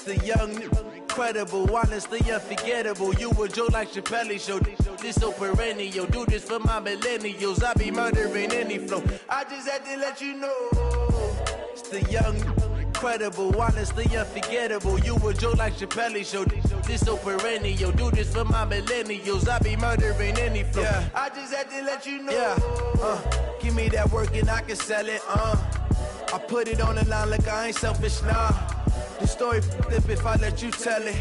The young, incredible, honestly unforgettable. You a Joe like Chappelle show. This so perennial. Do this for my millennials. I be murdering any flow. I just had to let you know. It's the young, incredible, honestly unforgettable. You a Joe like Chappelle show. This so perennial. Do this for my millennials. I be murdering any flow. Yeah. I just had to let you know. Yeah. Give me that work and I can sell it. I put it on the line like I ain't selfish, nah. The story flip if I let you tell it.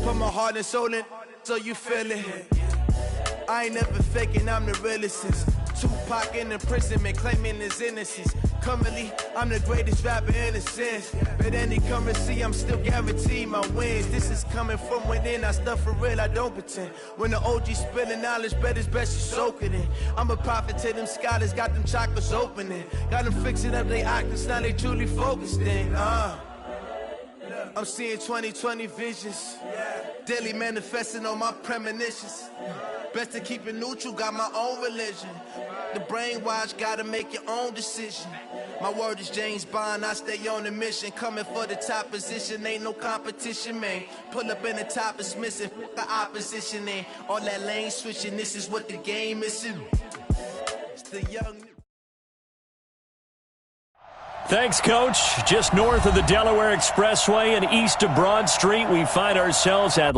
Put my heart and soul in so you feel it. I ain't never faking, I'm the realest since Tupac in imprisonment, claiming his innocence. Currently, I'm the greatest rapper in a sense. But any currency, I'm still guaranteed my wins. This is coming from within, I stuff for real, I don't pretend. When the OG spilling knowledge, bet it's best you soak it in. I'm a prophet to them scholars, got them chakras opening. Got them fixing up they octaves, now they truly focused in. I'm seeing 2020 visions. Daily manifesting on my premonitions. Best to keep it neutral, got my own religion. The brainwash, gotta make your own decision. My word is James Bond, I stay on a mission. Coming for the top position, ain't no competition, man. Pull up in the top is missing, the opposition in. All that lane switching, this is what the game is. It's the young... Thanks, Coach. Just north of the Delaware Expressway and east of Broad Street, we find ourselves at...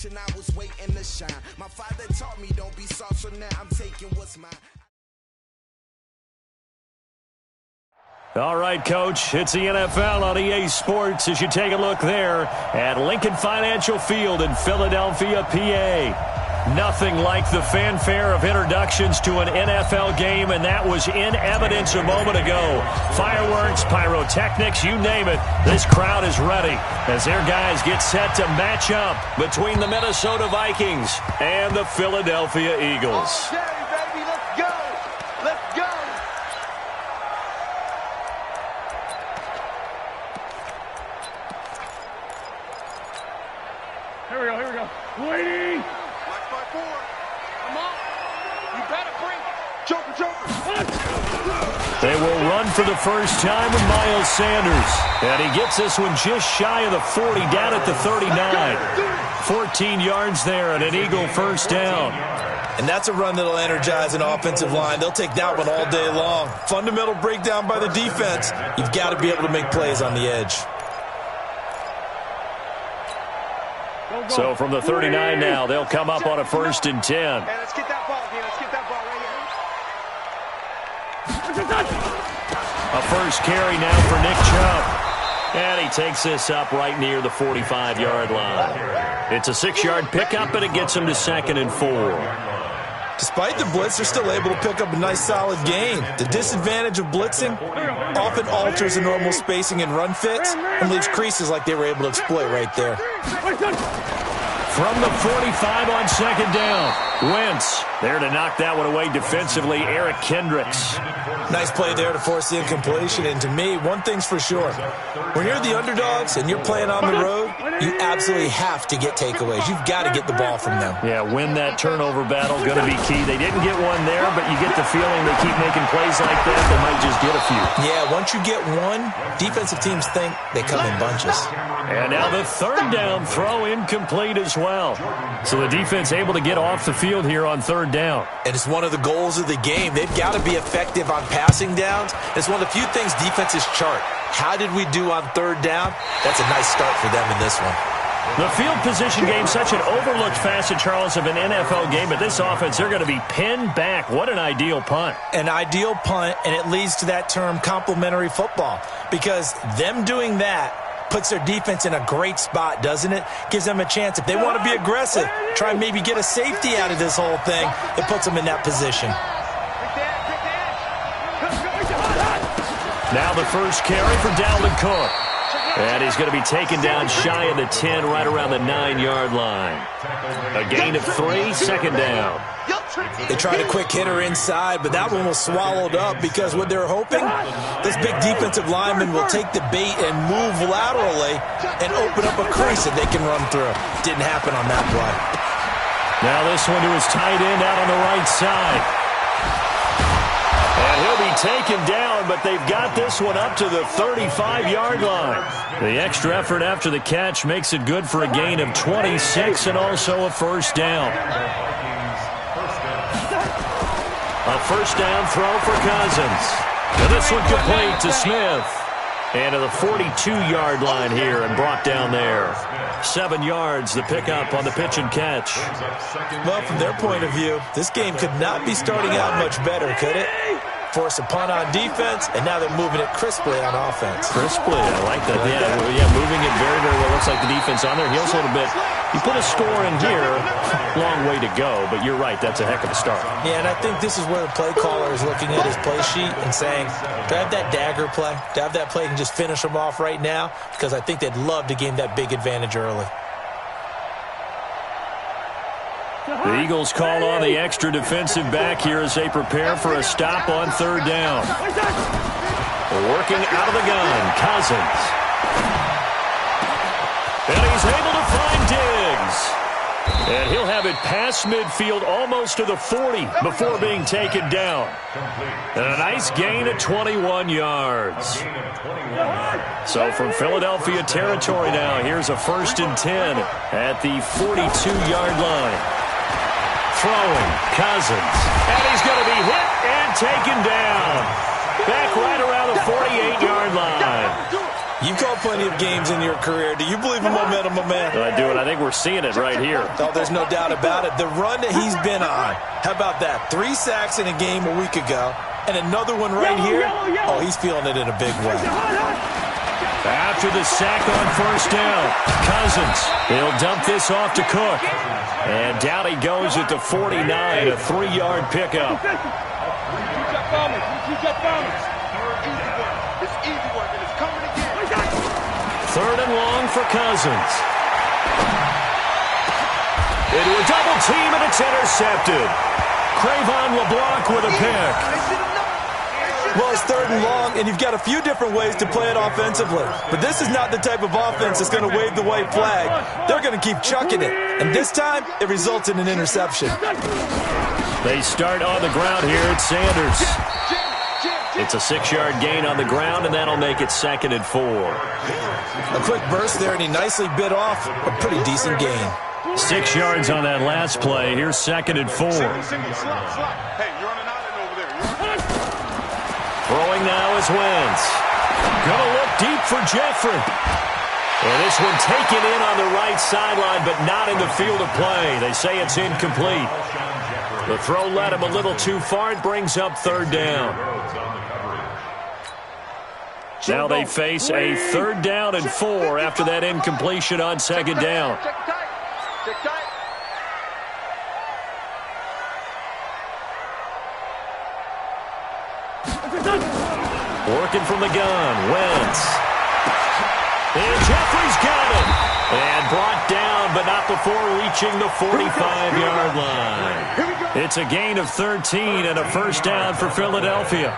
I was waiting to shine. My father taught me don't be soft, so now I'm taking what's mine. All right, Coach, it's the NFL on EA Sports as you take a look there at Lincoln Financial Field in Philadelphia, PA. Nothing like the fanfare of introductions to an NFL game, and that was in evidence a moment ago. Fireworks, pyrotechnics, you name it. This crowd is ready as their guys get set to match up between the Minnesota Vikings and the Philadelphia Eagles. Okay, baby, let's go. Let's go. Here we go. Waiting. They will run for the first time with Miles Sanders. And he gets this one just shy of the 40, down at the 39. 14 yards there and an Eagle first down. And that's a run that'll energize an offensive line. They'll take that one all day long. Fundamental breakdown by the defense. You've got to be able to make plays on the edge. So from the 39 now, they'll come up on a 1st and 10. Hey, let's get that ball, D. Let's get that ball right here. A first carry now for Nick Chubb. And he takes this up right near the 45-yard line. It's a 6-yard pickup, and it gets him to 2nd and 4. Despite the blitz, they're still able to pick up a nice, solid gain. The disadvantage of blitzing often alters the normal spacing and run fits and leaves creases like they were able to exploit right there. From the 45 on 2nd down, Wentz there to knock that one away defensively, Eric Kendricks. Nice play there to force the incompletion, and to me, one thing's for sure. When you're the underdogs and you're playing on the road, you absolutely have to get takeaways. You've got to get the ball from them. Yeah, win that turnover battle, going to be key. They didn't get one there, but you get the feeling they keep making plays like that, they might just get a few. Yeah, once you get one, defensive teams think they come in bunches. And now the 3rd down throw incomplete as well. So the defense able to get off the field here on 3rd down. And it's one of the goals of the game. They've got to be effective on passing downs. It's one of the few things defenses chart. How did we do on 3rd down? That's a nice start for them in this one. The field position game, such an overlooked facet, Charles, of an NFL game, but this offense, they're going to be pinned back. What an ideal punt. An ideal punt, and it leads to that term complementary football, because them doing that puts their defense in a great spot, doesn't it? Gives them a chance. If they want to be aggressive, try and maybe get a safety out of this whole thing, it puts them in that position. Now the first carry for Dalvin Cook. And he's going to be taken down shy of the 10, right around the 9-yard line. A gain of 3, 2nd down. They tried a quick hitter inside, but that one was swallowed up because what they're hoping, this big defensive lineman will take the bait and move laterally and open up a crease that they can run through. Didn't happen on that play. Now this one to his tight end out on the right side. And he'll be taken down, but they've got this one up to the 35-yard line. The extra effort after the catch makes it good for a gain of 26 and also a 1st down. A 1st down throw for Cousins. And this one complete to Smith. And to the 42-yard line here and brought down there. 7 yards, the pickup on the pitch and catch. Well, from their point of view, this game could not be starting out much better, could it? Force a punt on defense, and now they're moving it crisply on offense. Crisply, I like that. Yeah, moving it very, very well. Looks like the defense on their heels a little bit. You put a score in here, long way to go, but you're right, that's a heck of a start. Yeah, and I think this is where the play caller is looking at his play sheet and saying, do I have that dagger play? Do I have that play and just finish them off right now? Because I think they'd love to gain that big advantage early. The Eagles call on the extra defensive back here as they prepare for a stop on 3rd down. Working out of the gun, Cousins. And he's able to find Diggs. And he'll have it past midfield almost to the 40 before being taken down. And a nice gain of 21 yards. So from Philadelphia territory now, here's a 1st and 10 at the 42-yard line. Throwing, Cousins, and he's going to be hit and taken down. Back right around the 48-yard line. You've called plenty of games in your career. Do you believe in momentum, my man? I do, and I think we're seeing it right here. Oh, there's no doubt about it. The run that he's been on, how about that? 3 sacks in a game a week ago, and another one right here. Oh, he's feeling it in a big way. After the sack on 1st down, Cousins, he'll dump this off to Cook. And down he goes at the 49, a 3-yard pickup. 3rd and long for Cousins. Into a double team, and it's intercepted. Crayvon LeBlanc with a pick. Well, it's 3rd and long, and you've got a few different ways to play it offensively. But this is not the type of offense that's going to wave the white flag. They're going to keep chucking it. And this time, it results in an interception. They start on the ground here at Sanders. It's a 6-yard gain on the ground, and that'll make it 2nd and 4. A quick burst there, and he nicely bit off a pretty decent gain. 6 yards on that last play. Here's 2nd and 4. Single, slot. Hey, you're on an island over there. Throwing now is Wentz. Gonna look deep for Jeffrey. And this one taken in on the right sideline, but not in the field of play. They say it's incomplete. The throw led him a little too far. It brings up 3rd down. Now they face a 3rd down and 4 after that incompletion on 2nd down. Check tight. Working from the gun, Wentz. And Jeffrey's got it. And brought down, but not before reaching the 45-yard line. It's a gain of 13 and a 1st down for Philadelphia.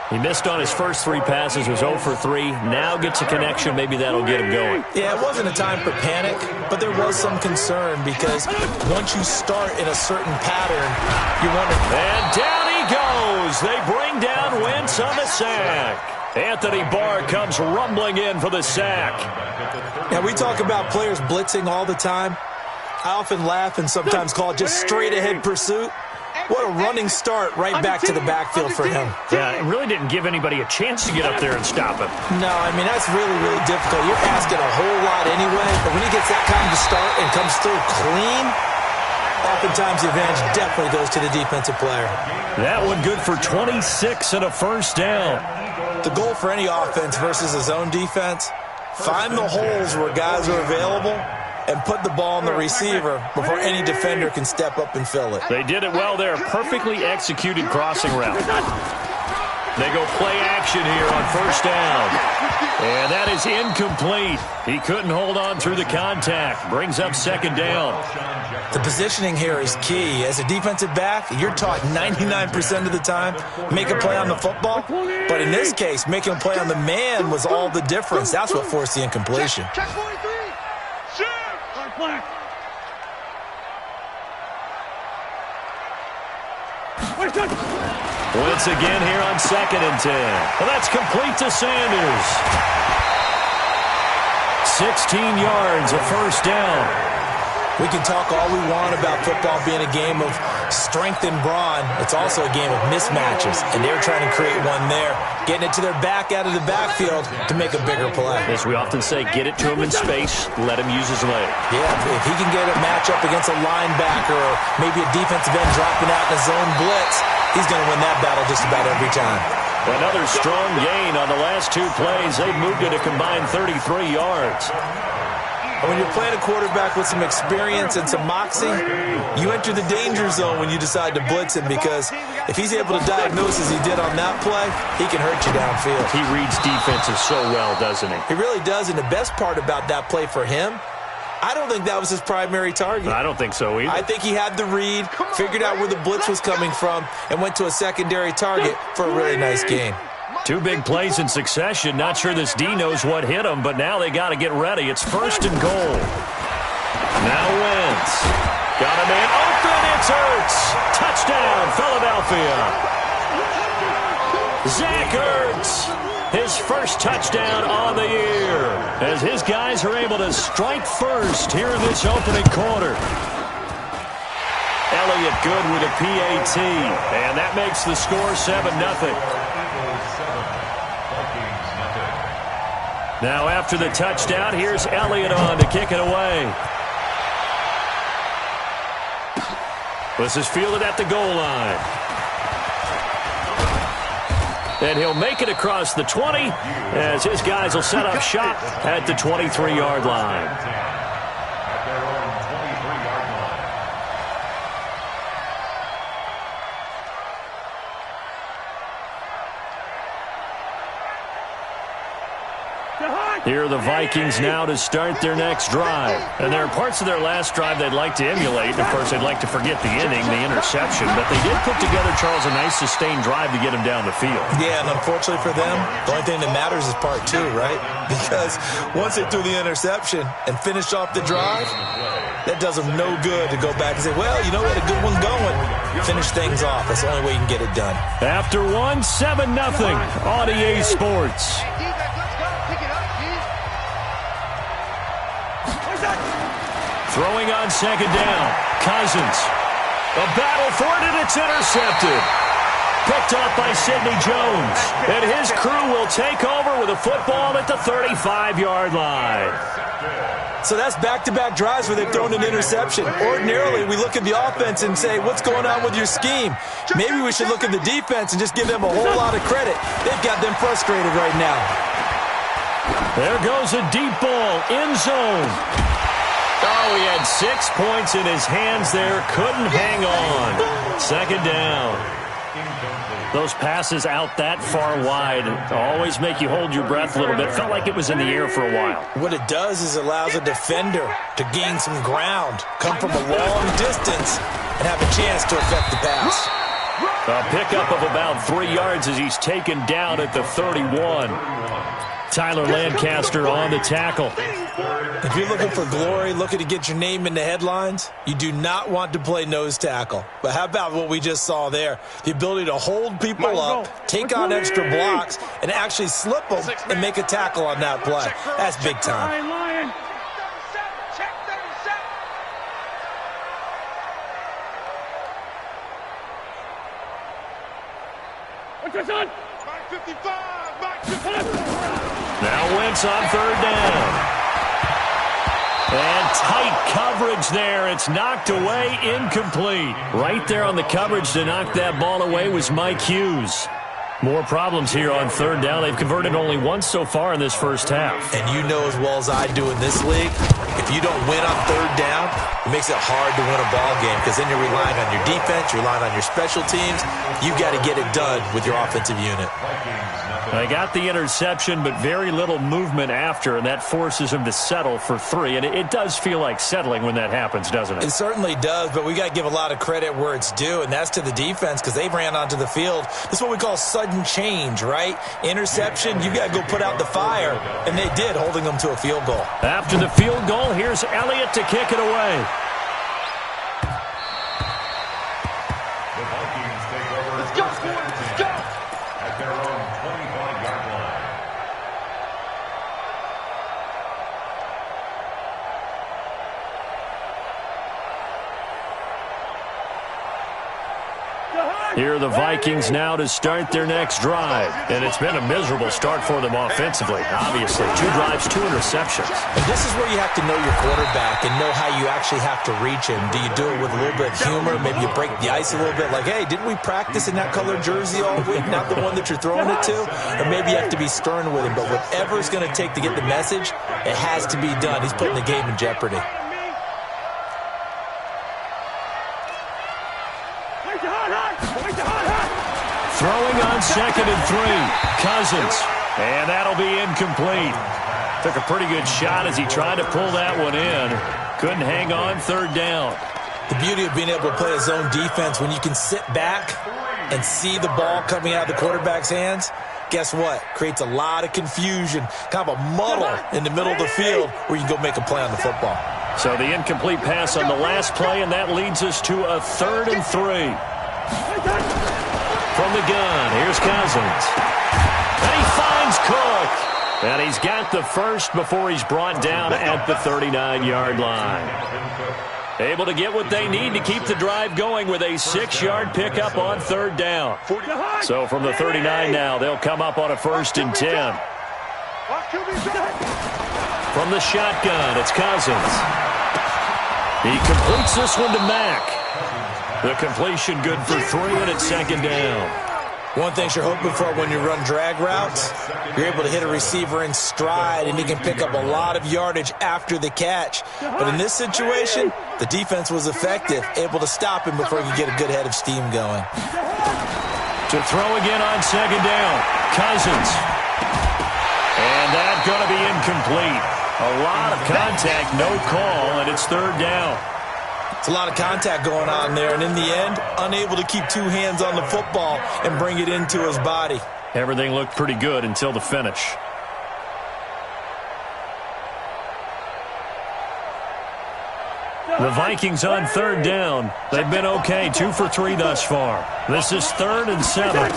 He missed on his first 3 passes, was 0 for 3. Now gets a connection. Maybe that'll get him going. Yeah, it wasn't a time for panic, but there was some concern because once you start in a certain pattern, you wonder. And down he goes. They bring down Wentz on the sack. Anthony Barr comes rumbling in for the sack. Now, we talk about players blitzing all the time. I often laugh and sometimes call it just straight-ahead pursuit. What a running start right back to the backfield for him. Yeah, it really didn't give anybody a chance to get up there and stop him. No, I mean, that's really, really difficult. You're asking a whole lot anyway, but when he gets that kind of start and comes through clean, oftentimes the advantage definitely goes to the defensive player. That one good for 26 and a 1st down. The goal for any offense versus his own defense, find the holes where guys are available and put the ball on the receiver before any defender can step up and fill it. They did it well there. Perfectly executed crossing route. They go play action here on 1st down. And that is incomplete. He couldn't hold on through the contact. Brings up 2nd down. The positioning here is key. As a defensive back, you're taught 99% of the time, make a play on the football. But in this case, making a play on the man was all the difference. That's what forced the incompletion. Check 43. Shoot. Flag. Once again here on 2nd and 10. Well, that's complete to Sanders. 16 yards, a 1st down. We can talk all we want about football being a game of strength and brawn. It's also a game of mismatches, and they're trying to create one there, getting it to their back out of the backfield to make a bigger play. As we often say, get it to him in space, let him use his leg. Yeah, if he can get a matchup against a linebacker or maybe a defensive end dropping out in a zone blitz, he's going to win that battle just about every time. Another strong gain on the last 2 plays. They've moved it a combined 33 yards. When you're playing a quarterback with some experience and some moxie, you enter the danger zone when you decide to blitz him, because if he's able to diagnose as he did on that play, he can hurt you downfield. He reads defenses so well, doesn't he? He really does, and the best part about that play for him, I don't think that was his primary target. I don't think so either. I think he had the read, figured out where the blitz was coming from, and went to a secondary target for a really nice gain. 2 big plays in succession. Not sure this D knows what hit him, but now they got to get ready. It's 1st and goal. Now Wentz. Got a man open. It's Ertz. Touchdown, Philadelphia. Zach Ertz. His first touchdown on the year, as his guys are able to strike first here in this opening quarter. Elliott good with a PAT, and that makes the score 7-0. Now after the touchdown, here's Elliott on to kick it away. This is fielded at the goal line. And he'll make it across the 20 as his guys will set up shop at the 23-yard line. Here are the Vikings now to start their next drive. And there are parts of their last drive they'd like to emulate. And of course, they'd like to forget the inning, the interception. But they did put together, Charles, a nice sustained drive to get him down the field. Yeah, and unfortunately for them, the only thing that matters is part 2, right? Because once they threw the interception and finished off the drive, that does them no good to go back and say, well, you know what, a good one's going. Finish things off. That's the only way you can get it done. After 1, 7-0 on EA Sports. Throwing on second down. Cousins. A battle for it, and it's intercepted. Picked off by Sidney Jones. And his crew will take over with a football at the 35-yard line. So that's back-to-back drives where they've thrown an interception. Ordinarily, we look at the offense and say, what's going on with your scheme? Maybe we should look at the defense and just give them a whole lot of credit. They've got them frustrated right now. There goes a deep ball, end zone. Oh, he had 6 points in his hands there. Couldn't hang on. Second down. Those passes out that far wide always make you hold your breath a little bit. Felt like it was in the air for a while. What it does is allows a defender to gain some ground, come from a long distance, and have a chance to affect the pass. A pickup of about 3 yards as he's taken down at the 31. Tyler Lancaster on the tackle. If you're looking for glory, looking to get your name in the headlines, you do not want to play nose tackle. But how about what we just saw there? The ability to hold people up, take on extra blocks, and actually slip them and make a tackle on that play. That's big time. Now Wentz on third down. And tight coverage there. It's knocked away, incomplete. Right there on the coverage to knock that ball away was Mike Hughes. More problems here on third down. They've converted only once so far in this first half. And you know as well as I do in this league, if you don't win on third down, it makes it hard to win a ball game because then you're relying on your defense, you're relying on your special teams. You've got to get it done with your offensive unit. They got the interception, but very little movement after, and that forces him to settle for 3. And it does feel like settling when that happens, doesn't it? It certainly does, but we got to give a lot of credit where it's due, and that's to the defense because they ran onto the field. This is what we call sudden change, right? Interception, you got to go put out the fire, and they did, holding them to a field goal. After the field goal, here's Elliott to kick it away. Here are the Vikings now to start their next drive. And it's been a miserable start for them offensively, obviously. 2 drives, 2 interceptions. And this is where you have to know your quarterback and know how you actually have to reach him. Do you do it with a little bit of humor? Maybe you break the ice a little bit like, hey, didn't we practice in that colored jersey all week, not the one that you're throwing it to? Or maybe you have to be stern with him. But whatever it's going to take to get the message, it has to be done. He's putting the game in jeopardy. Throwing on second and 3. Cousins. And that'll be incomplete. Took a pretty good shot as he tried to pull that one in. Couldn't hang on third down. The beauty of being able to play a zone defense when you can sit back and see the ball coming out of the quarterback's hands, guess what? Creates a lot of confusion, kind of a muddle in the middle of the field where you can go make a play on the football. So the incomplete pass on the last play, and that leads us to a 3rd and 3. From the gun, here's Cousins. And he finds Cook. And he's got the first before he's brought down at the 39-yard line. Able to get what they need to keep the drive going with a 6-yard pickup on third down. So from the 39 now, they'll come up on a 1st and 10. From the shotgun, it's Cousins. He completes this one to Mack. The completion good for 3, and it's 2nd down. One thing you're hoping for when you run drag routes, you're able to hit a receiver in stride, and he can pick up a lot of yardage after the catch. But in this situation, the defense was effective, able to stop him before he could get a good head of steam going. To throw again on 2nd down, Cousins. And that's going to be incomplete. A lot of contact, no call, and it's 3rd down. It's a lot of contact going on there, and in the end, unable to keep 2 hands on the football and bring it into his body. Everything looked pretty good until the finish. The Vikings on 3rd down. They've been okay, 2 for 3 thus far. This is 3rd and 7.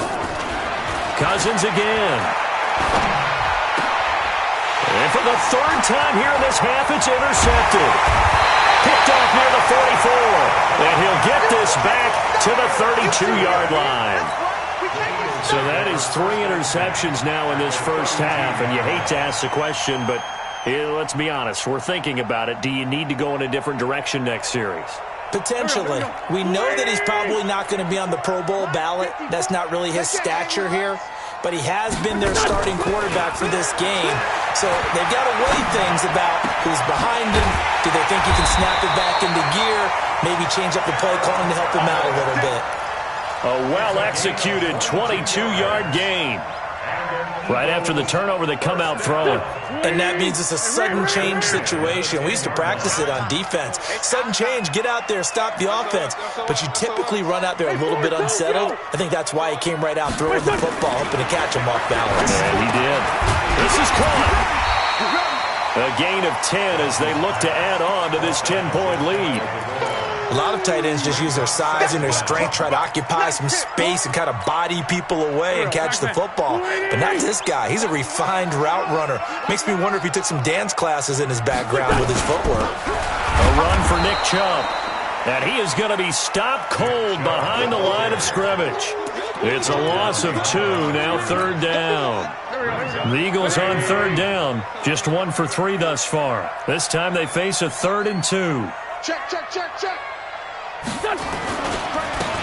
Cousins again. And for the 3rd time here in this half, it's intercepted. picked off near the 44. And he'll get this back to the 32-yard line. So that is 3 interceptions now in this first half. And you hate to ask the question, but let's be honest. We're thinking about it. Do you need to go in a different direction next series? Potentially. We know that he's probably not going to be on the Pro Bowl ballot. That's not really his stature here. But he has been their starting quarterback for this game. So they've got to weigh things about who's behind him. Do they think he can snap it back into gear? Maybe change up the play calling to help him out a little bit. A well-executed 22-yard gain. Right after the turnover, they come out throwing. And that means it's a sudden change situation. We used to practice it on defense. Sudden change, get out there, stop the offense. But you typically run out there a little bit unsettled. I think that's why he came right out throwing the football, hoping to catch him off balance. And he did. This is caught. A gain of 10 as they look to add on to this 10-point lead. A lot of tight ends just use their size and their strength, try to occupy some space and kind of body people away and catch the football. But not this guy. He's a refined route runner. Makes me wonder if he took some dance classes in his background with his footwork. A run for Nick Chubb. And he is going to be stopped cold behind the line of scrimmage. It's a loss of 2, now 3rd down. The Eagles on 3rd down. Just 1 for 3 thus far. This time they face a 3rd and 2. Check, check, check, check.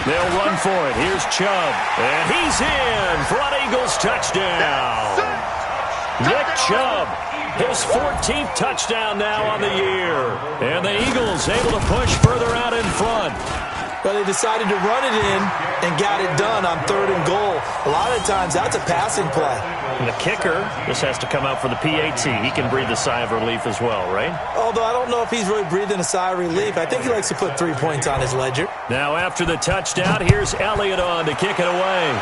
They'll run for it. Here's Chubb. And he's in for an Eagles touchdown. Nick Chubb, his 14th touchdown now on the year. And the Eagles able to push further out in front. Well, they decided to run it in and got it done on 3rd and goal. A lot of times that's a passing play. And the kicker, this has to come out for the PAT. He can breathe a sigh of relief as well, right? Although I don't know if he's really breathing a sigh of relief. I think he likes to put 3 points on his ledger. Now after the touchdown, here's Elliott on to kick it away.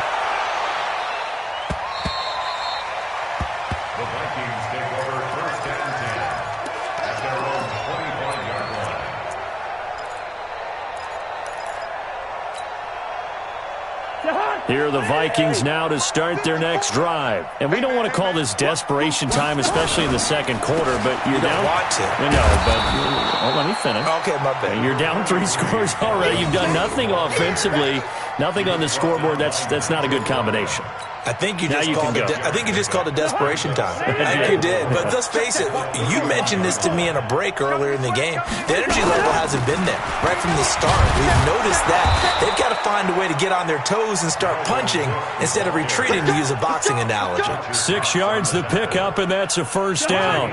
The Vikings take over 1st and 10 at their own 25-yard line. Here are the Vikings now to start their next drive. And we don't want to call this desperation time, especially in the second quarter, but you're down. Want to. No, but let me finish. Okay, my bad. You're down 3 scores already. You've done nothing offensively, nothing on the scoreboard. That's not a good combination. I think you just called it desperation time. I think you did. But let's face it, you mentioned this to me in a break earlier in the game. The energy level hasn't been there right from the start. We've noticed that. They've got to find a way to get on their toes and start punching instead of retreating, to use a boxing analogy. 6 yards the pickup, and that's a 1st down.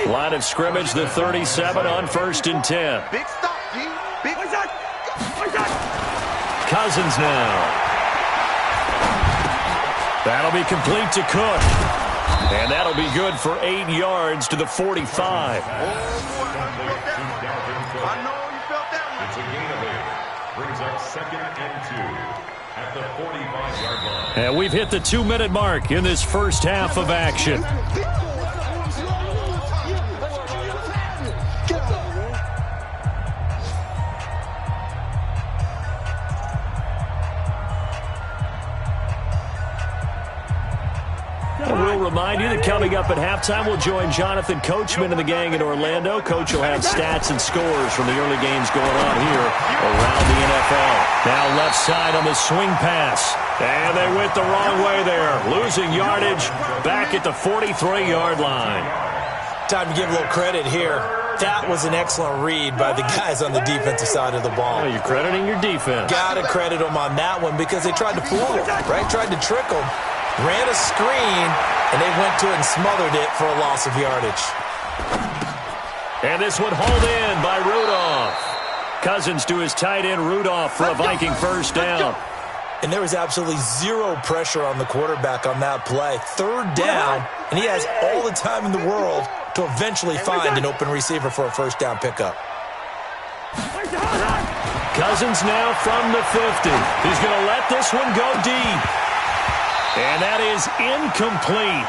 Line of scrimmage, the 37 on 1st and 10. Big stop, G. Big stop. Cousins now. That'll be complete to Cook. And that'll be good for 8 yards to the 45. I know you felt that one. It's a gain of 8. Brings up 2nd and 2 at the 45-yard line. And we've hit the 2-minute mark in this first half of action. We'll remind you that coming up at halftime, we'll join Jonathan Coachman and the gang in Orlando. Coach will have stats and scores from the early games going on here around the NFL. Now left side on the swing pass. And they went the wrong way there. Losing yardage back at the 43-yard line. Time to give a little credit here. That was an excellent read by the guys on the defensive side of the ball. Well, you're crediting your defense. Got to credit them on that one because they tried to fool him, right? Tried to trick him. Ran a screen, and they went to it and smothered it for a loss of yardage. And this one hauled in by Rudolph. Cousins to his tight end Rudolph for a Viking 1st down. And there was absolutely zero pressure on the quarterback on that play. 3rd down, and he has all the time in the world to eventually find an open receiver for a 1st down pickup. Cousins now from the 50. He's going to let this one go deep. And that is incomplete.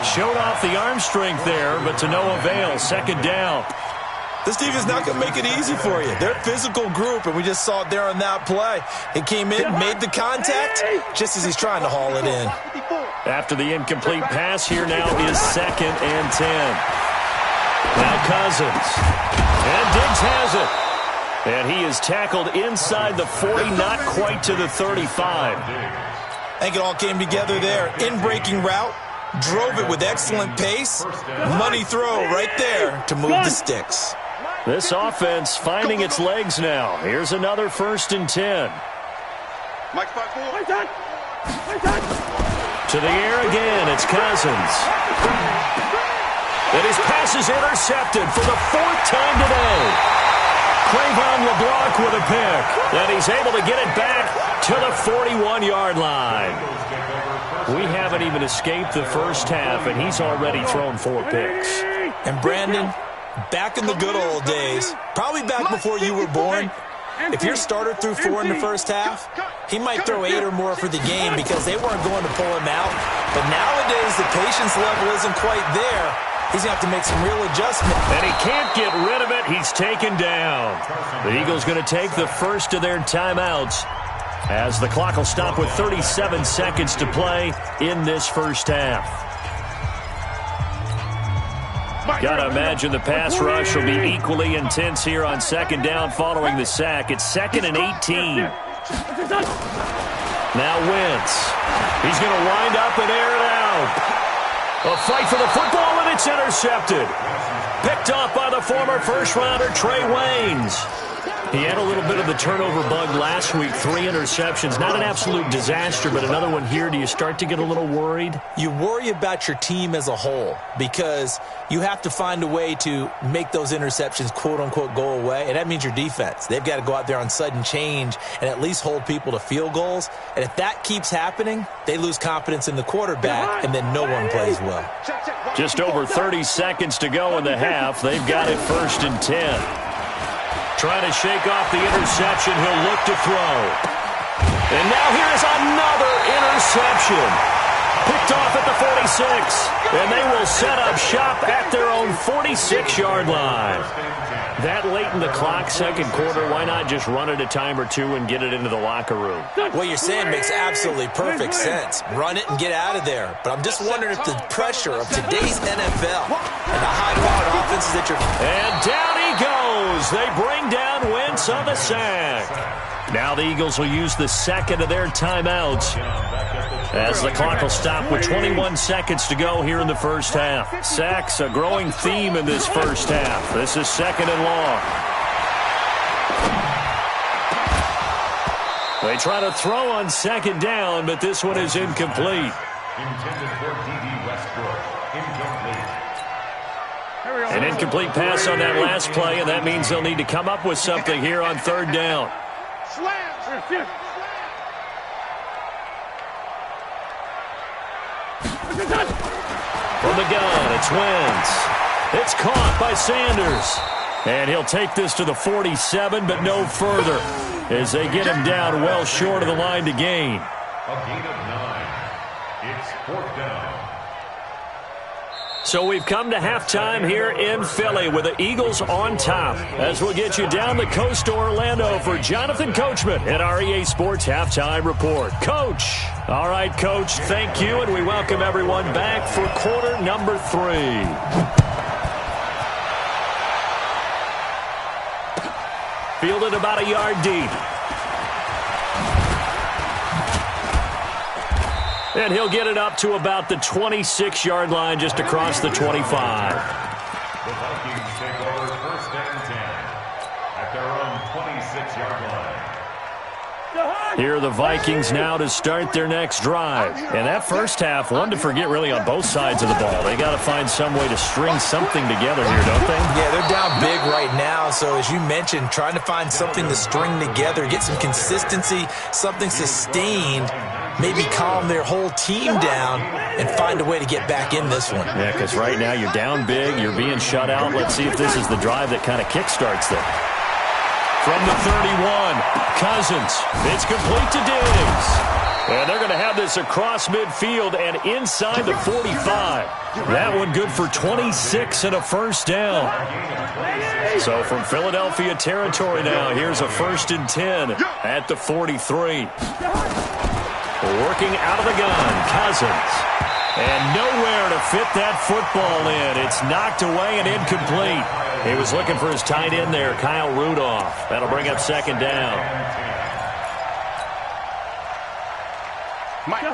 Showed off the arm strength there, but to no avail. 2nd down. This defense is not going to make it easy for you. They're a physical group, and we just saw it there on that play. It came in, made the contact, just as he's trying to haul it in. After the incomplete pass, here now is 2nd and 10. Now Cousins. And Diggs has it. And he is tackled inside the 40, not quite to the 35. I think it all came together there. In-breaking route, drove it with excellent pace. Money throw right there to move the sticks. This offense finding its legs now. Here's another 1st and 10. Mike 5-4. To the air again, it's Cousins. And his pass is intercepted for the 4th time today. Cravon LeBlanc with a pick. And he's able to get it back to the 41-yard line. We haven't even escaped the first half, and he's already thrown 4 picks. And Brandon, back in the good old days, probably back before you were born, if your starter threw 4 in the first half, he might throw 8 or more for the game because they weren't going to pull him out. But nowadays, the patience level isn't quite there. He's going to have to make some real adjustment. And he can't get rid of it. He's taken down. The Eagles going to take the first of their timeouts as the clock will stop with 37 seconds to play in this first half. Got to imagine the pass rush will be equally intense here on 2nd down following the sack. It's 2nd and 18. Now Wentz. He's going to wind up and air it out. A fight for the football, and it's intercepted. Picked off by the former first-rounder Trey Waynes. He had a little bit of the turnover bug last week, 3 interceptions. Not an absolute disaster, but another one here. Do you start to get a little worried? You worry about your team as a whole because you have to find a way to make those interceptions, quote-unquote, go away, and that means your defense. They've got to go out there on sudden change and at least hold people to field goals. And if that keeps happening, they lose confidence in the quarterback, and then no one plays well. Just over 30 seconds to go in the half. They've got it 1st and 10. Trying to shake off the interception. He'll look to throw. And now here's another interception. Picked off at the 46. And they will set up shop at their own 46-yard line. That late in the clock, 2nd quarter, why not just run it a time or two and get it into the locker room? What you're saying makes absolutely perfect sense. Run it and get out of there. But I'm just wondering if the pressure of today's NFL and the high-powered offenses that you're... And down he goes. They bring down Wentz on the sack. Now the Eagles will use the 2nd of their timeouts as the clock will stop with 21 seconds to go here in the first half. Sacks, a growing theme in this first half. This is 2nd and long. They try to throw on 2nd down, but this one is incomplete. Intended for D.D. Westbrook. Incomplete. An incomplete pass on that last play, and that means they'll need to come up with something here on 3rd down. From the gun, it's Wentz. It's caught by Sanders. And he'll take this to the 47, but no further as they get him down well short of the line to gain. A gain of 9. It's 4th down. So we've come to halftime here in Philly with the Eagles on top as we'll get you down the coast to Orlando for Jonathan Coachman at our EA Sports Halftime Report. Coach. All right, Coach, thank you, and we welcome everyone back for quarter number 3. Fielded about a yard deep. And he'll get it up to about the 26-yard line just across the 25. The Vikings take over 1st and 10 at their own 26-yard line. Here are the Vikings now to start their next drive. And that first half, one to forget really on both sides of the ball. They got to find some way to string something together here, don't they? Yeah, they're down big right now. So as you mentioned, trying to find something to string together, get some consistency, something sustained, maybe calm their whole team down and find a way to get back in this one. Yeah, because right now you're down big, you're being shut out. Let's see if this is the drive that kind of kickstarts them. From the 31, Cousins. It's complete to Diggs. And they're going to have this across midfield and inside the 45. That one good for 26 and a first down. So from Philadelphia territory now, here's a 1st and 10 at the 43. Working out of the gun, Cousins. And nowhere to fit that football in. It's knocked away and incomplete. He was looking for his tight end there, Kyle Rudolph. That'll bring up second down. Mike.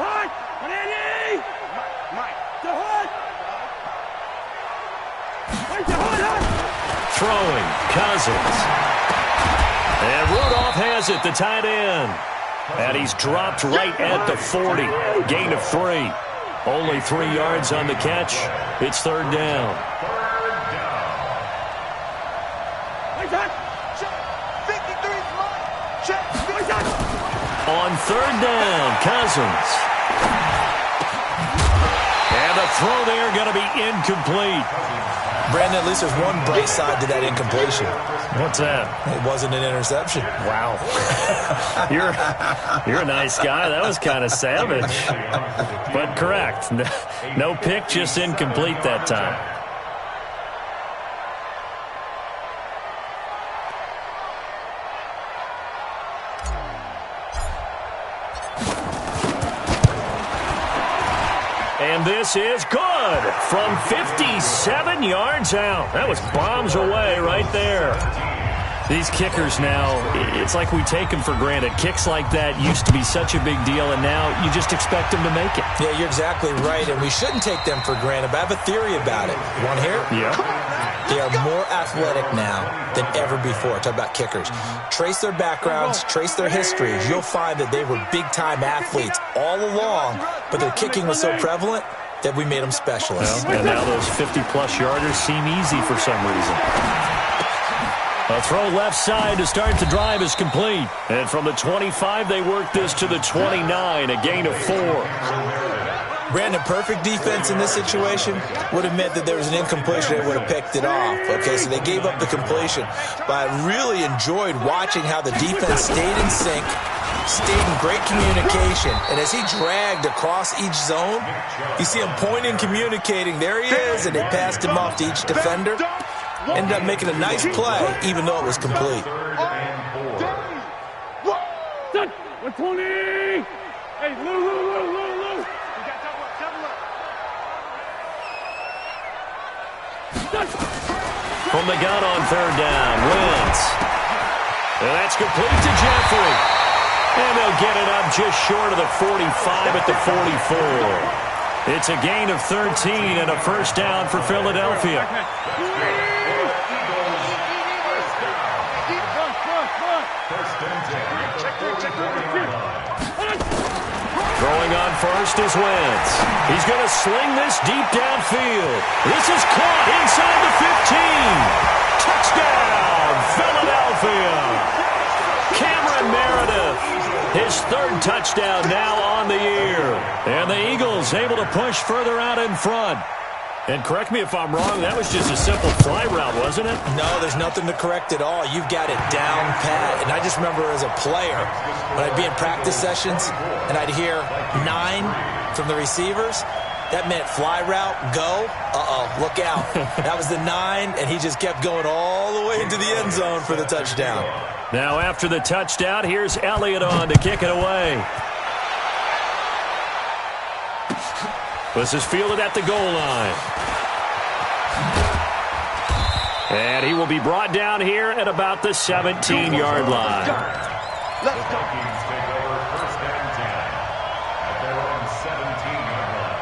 Throwing, Cousins. And Rudolph has it, the tight end. And he's dropped right at the 40. Gain of 3. Only 3 yards on the catch. It's third down. On third down, Cousins. And the throw there going to be incomplete. Brandon, at least there's one bright side to that incompletion. What's that? It wasn't an interception. Wow. You're a nice guy. That was kind of savage. But correct. No pick, just incomplete that time. And this is good from 57 yards out. That was bombs away right there. These kickers now, it's like we take them for granted. Kicks like that used to be such a big deal, and now you just expect them to make it. Yeah, you're exactly right, and we shouldn't take them for granted, but I have a theory about it. You want to hear it? Yeah. They are more athletic now than ever before. Talk about kickers. Trace their backgrounds, trace their histories. You'll find that they were big-time athletes all along, but their kicking was so prevalent that we made them specialists. Well, and now those 50-plus yarders seem easy for some reason. A throw left side to start the drive is complete. And from the 25, they work this to the 29, a gain of 4. Brandon, perfect defense in this situation would have meant that there was an incompletion. They would have picked it off. Okay, so they gave up the completion. But I really enjoyed watching how the defense stayed in sync, stayed in great communication. And as he dragged across each zone, you see him pointing, communicating. There he is, and they passed him off to each defender. Ended up making a nice play, even though it was complete. 120! Hey, Lou. From the gun on third down, Wentz. And that's complete to Jeffrey. And they'll get it up just short of the 45 at the 44. It's a gain of 13 and a first down for Philadelphia. Throwing on first is Wentz. He's going to sling this deep downfield. This is caught inside the 15. Touchdown, Philadelphia. Cameron Meredith, his third touchdown now on the year. And the Eagles able to push further out in front. And correct me if I'm wrong, that was just a simple fly route, wasn't it? No, there's nothing to correct at all. You've got it down pat. And I just remember as a player, when I'd be in practice sessions and I'd hear 9 from the receivers, that meant fly route, go. Look out. That was the 9, and he just kept going all the way into the end zone for the touchdown. Now after the touchdown, here's Elliott on to kick it away. This is fielded at the goal line. And he will be brought down here at about the 17-yard line. The Vikings take over first and 10 at their own 17-yard line.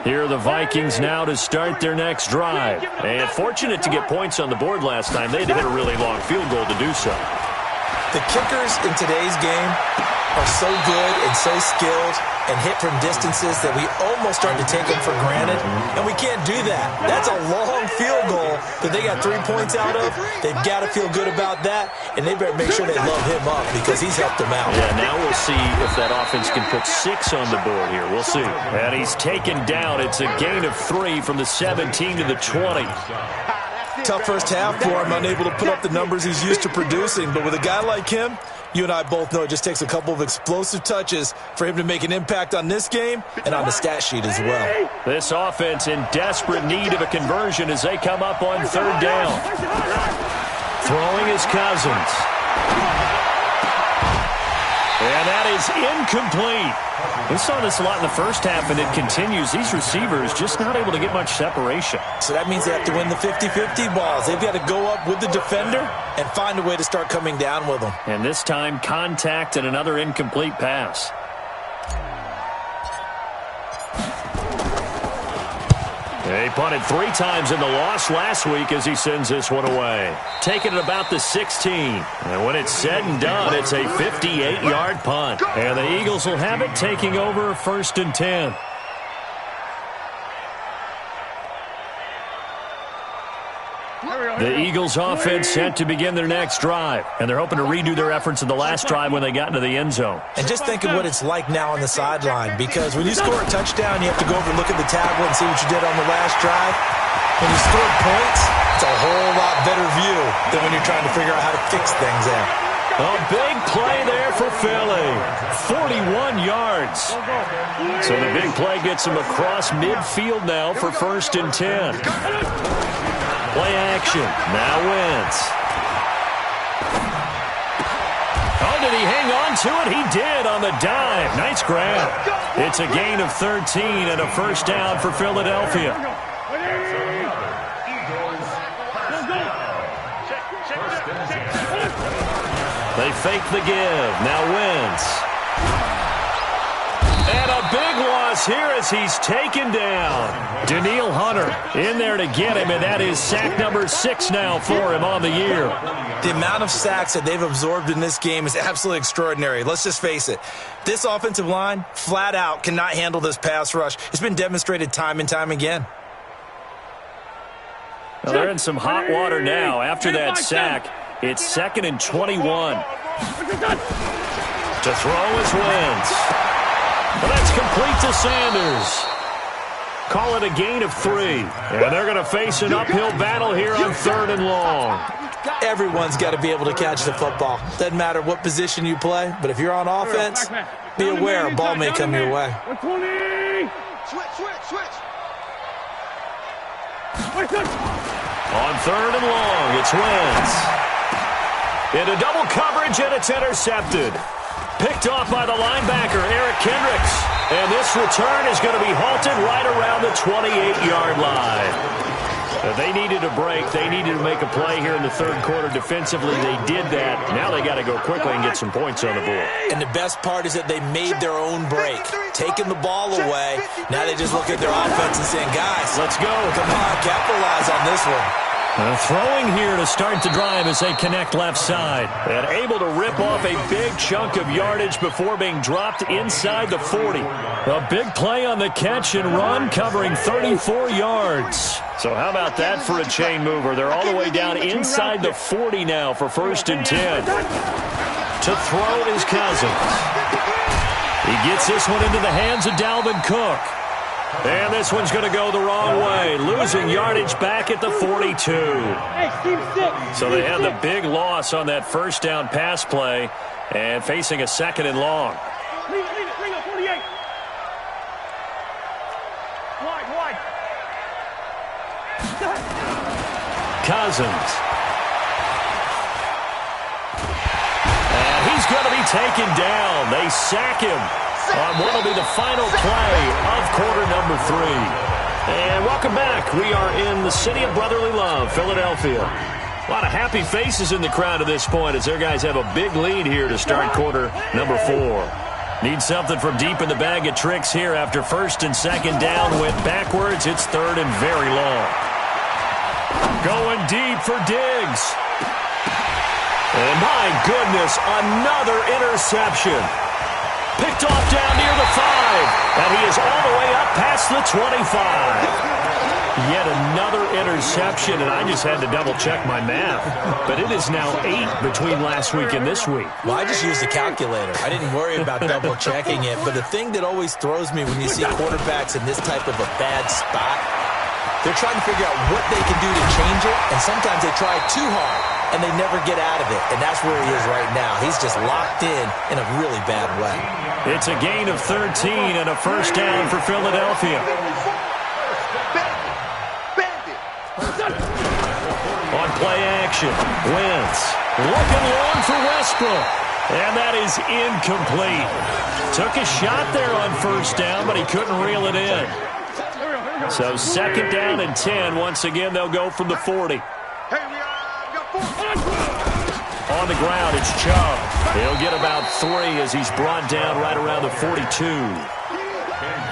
Here are the Vikings now to start their next drive. And fortunate to get points on the board last time. They had to hit a really long field goal to do so. The kickers in today's game are so good and so skilled and hit from distances that we almost start to take them for granted, and we can't do that. That's a long field goal that they got 3 points out of. They've got to feel good about that, and they better make sure they love him up because he's helped them out. Yeah, now we'll see if that offense can put 6 on the board here. We'll see. And he's taken down. It's a gain of 3 from the 17 to the 20. Tough first half for him, unable to put up the numbers he's used to producing. But with a guy like him, you and I both know it just takes a couple of explosive touches for him to make an impact on this game and on the stat sheet as well. This offense in desperate need of a conversion as they come up on third down. Throwing is Cousins. And that is incomplete. We saw this a lot in the first half, and it continues. These receivers just not able to get much separation. So that means they have to win the 50-50 balls. They've got to go up with the defender and find a way to start coming down with them. And this time, contact and another incomplete pass. He punted 3 times in the loss last week as he sends this one away. Taking it about the 16. And when it's said and done, it's a 58-yard punt. And the Eagles will have it, taking over 1st and 10. The Eagles offense set to begin their next drive. And they're hoping to redo their efforts in the last drive when they got into the end zone. And just think of what it's like now on the sideline, because when you score a touchdown, you have to go over and look at the tablet and see what you did on the last drive. When you score points, it's a whole lot better view than when you're trying to figure out how to fix things there. A big play there for Philly. 41 yards. So the big play gets him across midfield now for 1st and 10. Play action. Now Wentz. Oh, did he hang on to it? He did on the dive. Nice grab. It's a gain of 13 and a 1st down for Philadelphia. They fake the give. Now Wentz. And a big loss here as he's taken down. Danielle Hunter in there to get him, and that is sack number 6 now for him on the year. The amount of sacks that they've absorbed in this game is absolutely extraordinary. Let's just face it. This offensive line, flat out, cannot handle this pass rush. It's been demonstrated time and time again. Well, they're in some hot water now after that sack. It's 2nd and 21. To throw is Wentz. Well, that's complete to Sanders. Call it a gain of 3. And they're going to face an uphill battle here on 3rd and long. Everyone's got to be able to catch the football. Doesn't matter what position you play, but if you're on offense, be aware a ball may come your way. On 3rd and long, it's Wentz. Into double coverage, and it's intercepted. Picked off by the linebacker, Eric Kendricks. And this return is going to be halted right around the 28-yard line. They needed a break. They needed to make a play here in the 3rd quarter defensively. They did that. Now they got to go quickly and get some points on the board. And the best part is that they made their own break. Taking the ball away. Now they just look at their offense and saying, guys, let's go. Come on, capitalize on this one. Throwing here to start the drive as they connect left side. And able to rip off a big chunk of yardage before being dropped inside the 40. A big play on the catch and run, covering 34 yards. So how about that for a chain mover? They're all the way down inside the 40 now for 1st and 10. To throw is Cousins. He gets this one into the hands of Dalvin Cook. And this one's going to go the wrong way, losing yardage back at the 42. So they had the big loss on that 1st down pass play and facing a 2nd and long. Cousins. And he's going to be taken down. They sack him on what will be the final play of quarter number 3. And welcome back. We are in the city of brotherly love, Philadelphia. A lot of happy faces in the crowd at this point as their guys have a big lead here to start quarter number 4. Need something from deep in the bag of tricks here after 1st and 2nd down went backwards. It's 3rd and very long. Going deep for Diggs. And my goodness, another interception. Picked off down near the 5, and he is all the way up past the 25. Yet another interception, and I just had to double-check my math. But it is now 8 between last week and this week. Well, I just used a calculator. I didn't worry about double-checking it. But the thing that always throws me when you see quarterbacks in this type of a bad spot, they're trying to figure out what they can do to change it, and sometimes they try too hard, and they never get out of it. And that's where he is right now. He's just locked in a really bad way. It's a gain of 13 and a 1st down for Philadelphia. On play action, Wentz. Looking long for Westbrook. And that is incomplete. Took a shot there on first down, but he couldn't reel it in. So second down and 10. Once again, they'll go from the 40. On the ground, it's Chubb. He'll get about 3 as he's brought down right around the 42.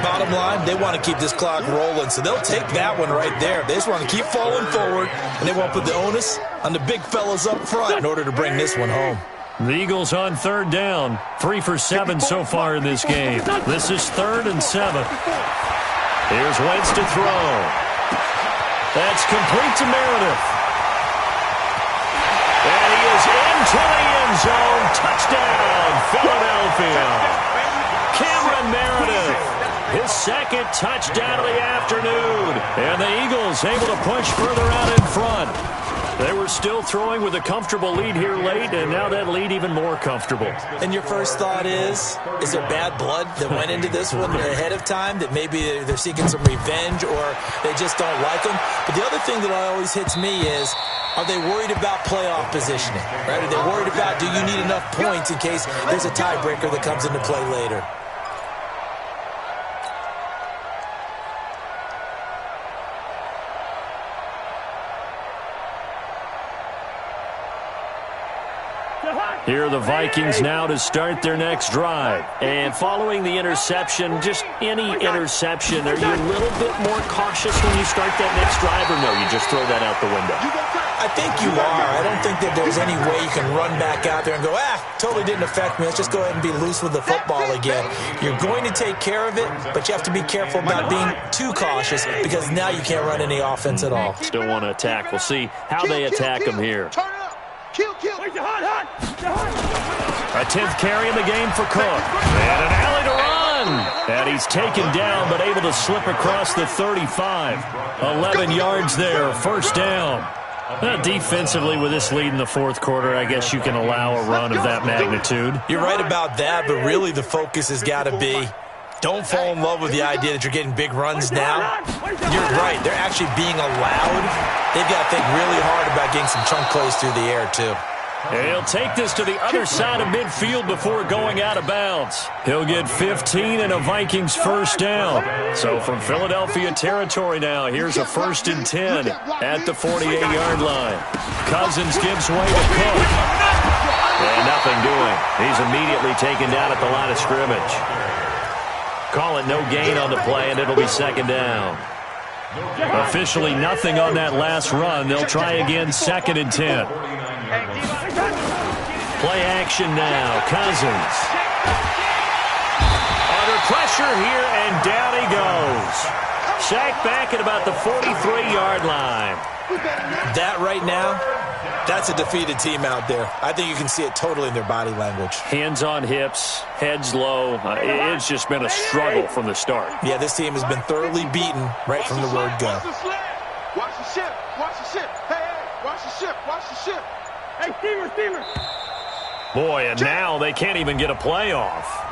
Bottom line, they want to keep this clock rolling, so they'll take that one right there. They just want to keep falling forward, and they won't put the onus on the big fellas up front in order to bring this one home. The Eagles on third down. 3 for 7 so far in this game. This is 3rd and 7. Here's Wentz to throw. That's complete to Meredith. And he is into the end zone. Touchdown, Philadelphia. Cameron Meredith, his second touchdown of the afternoon. And the Eagles able to push further out in front. They were still throwing with a comfortable lead here late, and now that lead even more comfortable. And your first thought is there bad blood that went into this one ahead of time, that maybe they're seeking some revenge or they just don't like them? But the other thing that always hits me is, are they worried about playoff positioning? Right? Are they worried about, do you need enough points in case there's a tiebreaker that comes into play later? Here are the Vikings now to start their next drive. And following the interception, just any interception, are you a little bit more cautious when you start that next drive, or no, you just throw that out the window? I think you are. I don't think that there's any way you can run back out there and go, totally didn't affect me. Let's just go ahead and be loose with the football again. You're going to take care of it, but you have to be careful about being too cautious because now you can't run any offense at all. Still want to attack. We'll see how they attack them here. A 10th carry in the game for Cook. And an alley to run. And he's taken down, but able to slip across the 35. 11 yards there, first down. Defensively, with this lead in the fourth quarter, I guess you can allow a run of that magnitude. You're right about that, but really the focus has got to be, don't fall in love with the idea that you're getting big runs now. You're right. They're actually being allowed. They've got to think really hard about getting some chunk plays through the air, too. He'll take this to the other side of midfield before going out of bounds. He'll get 15 and a Vikings first down. So from Philadelphia territory now, here's a 1st and 10 at the 48-yard line. Cousins gives way to Cook. And nothing doing. He's immediately taken down at the line of scrimmage. Call it no gain on the play, and it'll be second down. Officially nothing on that last run. They'll try again, 2nd and 10. Play action now. Cousins. Under pressure here, and down he goes. Sacked back at about the 43-yard line. That right now, that's a defeated team out there. I think you can see it totally in their body language. Hands on hips, heads low. It's just been a struggle from the start. Yeah, this team has been thoroughly beaten right from the word go. Watch the ship. Watch the ship. Hey, watch the ship. Watch the ship. Hey, steamer. Boy, and now they can't even get a play off.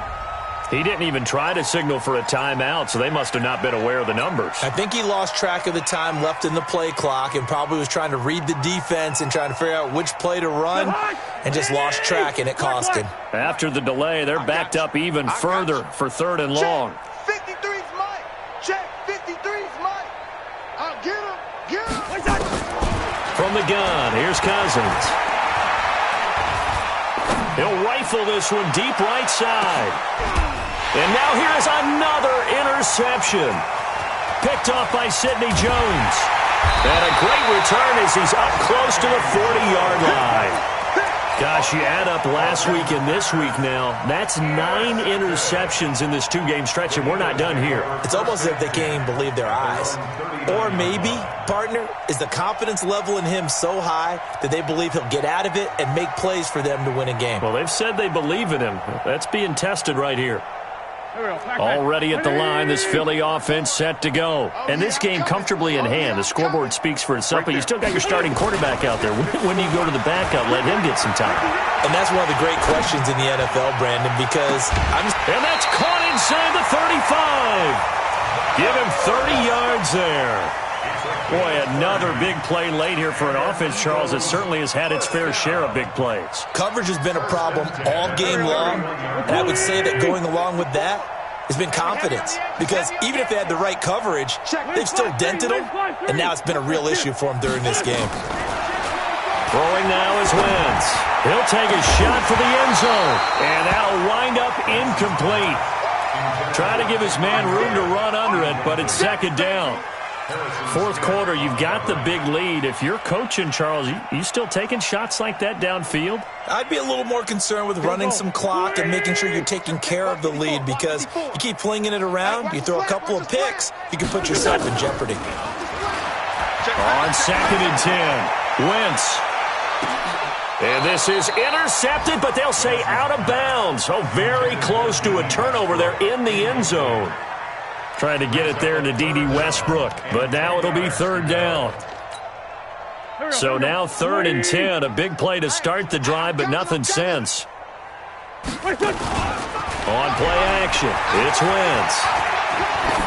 He didn't even try to signal for a timeout, so they must have not been aware of the numbers. I think he lost track of the time left in the play clock and probably was trying to read the defense and trying to figure out which play to run and just lost track, and it cost him. After the delay, they're backed up even further for 3rd and long. 53's mine. Check. 53's mine. I'll get him. Get him. From the gun, here's Cousins. He'll rifle this one deep right side. And now here's another interception. Picked off by Sidney Jones. And a great return as he's up close to the 40-yard line. Gosh, you add up last week and this week now, that's 9 interceptions in this 2-game stretch, and we're not done here. It's almost as if they can't even believe their eyes. Or maybe, partner, is the confidence level in him so high that they believe he'll get out of it and make plays for them to win a game. Well, they've said they believe in him. That's being tested right here. Already at the line, this Philly offense set to go. And this game comfortably in hand. The scoreboard speaks for itself, but you still got your starting quarterback out there. When do you go to the backup? Let him get some time. And that's one of the great questions in the NFL, Brandon, because And that's caught inside the 35. Give him 30 yards there. Boy, another big play late here for an offense, Charles, that certainly has had its fair share of big plays. Coverage has been a problem all game long, and I would say that going along with that has been confidence, because even if they had the right coverage, they've still dented them, and now it's been a real issue for them during this game. Throwing now is Wentz. He'll take a shot for the end zone, and that'll wind up incomplete. Trying to give his man room to run under it, but it's second down. Fourth quarter, you've got the big lead. If you're coaching, Charles, you still taking shots like that downfield? I'd be a little more concerned with running some clock and making sure you're taking care of the lead, because you keep flinging it around, you throw a couple of picks, you can put yourself in jeopardy. On 2nd and 10, Wentz. And this is intercepted, but they'll say out of bounds. Oh, very close to a turnover there in the end zone. Trying to get it there to D.D. Westbrook, but now it'll be third down. So now 3rd and 10, a big play to start the drive, but nothing since. On play action, it's Wentz.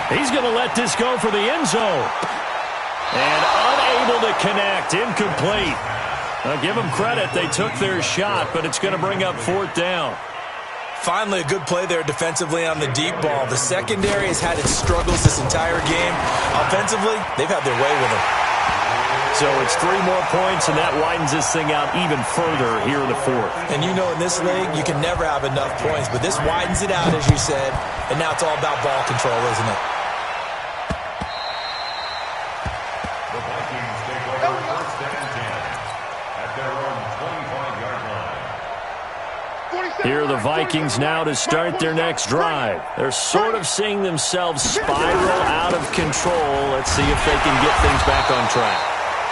He's going to let this go for the end zone. And unable to connect, incomplete. I'll give them credit, they took their shot, but it's going to bring up 4th down. Finally, a good play there defensively on the deep ball. The secondary has had its struggles this entire game. Offensively, they've had their way with them. So it's 3 more points, and that widens this thing out even further here in the 4th. And you know in this league, you can never have enough points, but this widens it out, as you said, and now it's all about ball control, isn't it? The Vikings take over 1st and 10 at their own 25-yard line. Here are the Vikings now to start their next drive. They're sort of seeing themselves spiral out of control. Let's see if they can get things back on track.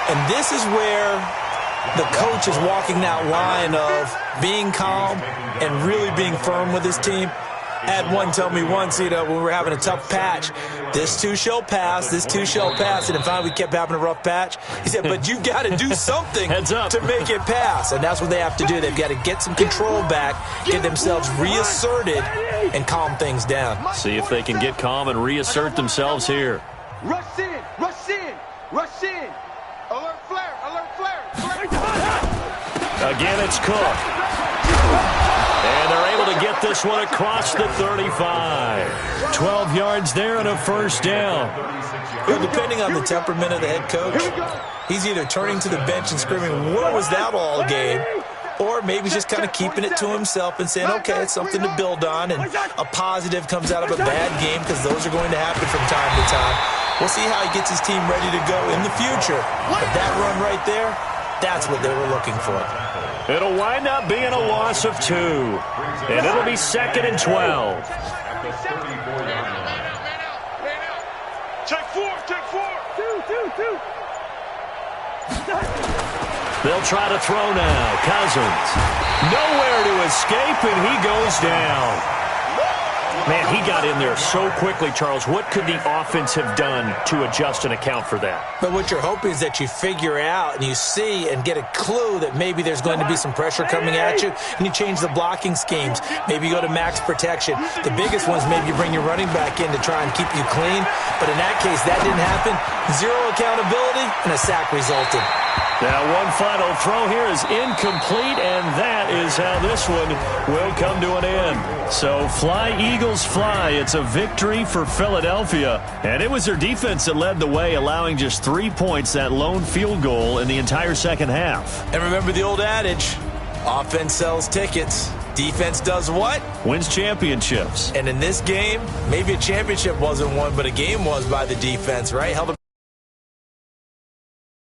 And this is where the coach is walking that line of being calm and really being firm with his team. I had one tell me once, when we were having a tough patch, this too shall pass, this too shall pass. And finally we kept having a rough patch. He said, but you got to do something to make it pass. And that's what they have to do. They've got to get some control back, get themselves reasserted, and calm things down. See if they can get calm and reassert themselves here. Rush in, rush in, rush in. Alert flare, alert flare. Again, it's Cook. And they're able to get this one across the 35. 12 yards there and a 1st down. Well, depending on the temperament of the head coach, he's either turning to the bench and screaming, what was that all game? Or maybe he's just kind of keeping it to himself and saying, okay, it's something to build on, and a positive comes out of a bad game, because those are going to happen from time to time. We'll see how he gets his team ready to go in the future. But that run right there, that's what they were looking for. It'll wind up being a loss of 2. And it'll be 2nd and 12. At the 34-yard line. Check 4, check 4. 2. They'll try to throw now. Cousins. Nowhere to escape, and he goes down. Man, he got in there so quickly, Charles. What could the offense have done to adjust and account for that? But what you're hoping is that you figure out and you see and get a clue that maybe there's going to be some pressure coming at you, and you change the blocking schemes. Maybe you go to max protection. The biggest ones, maybe you bring your running back in to try and keep you clean. But in that case, that didn't happen. 0 accountability, and a sack resulted. Now one final throw here is incomplete, and that is how this one will come to an end. So fly, Eagles, fly. It's a victory for Philadelphia. And it was their defense that led the way, allowing just 3 points, that lone field goal in the entire second half. And remember the old adage, offense sells tickets. Defense does what? Wins championships. And in this game, maybe a championship wasn't won, but a game was by the defense, right? Held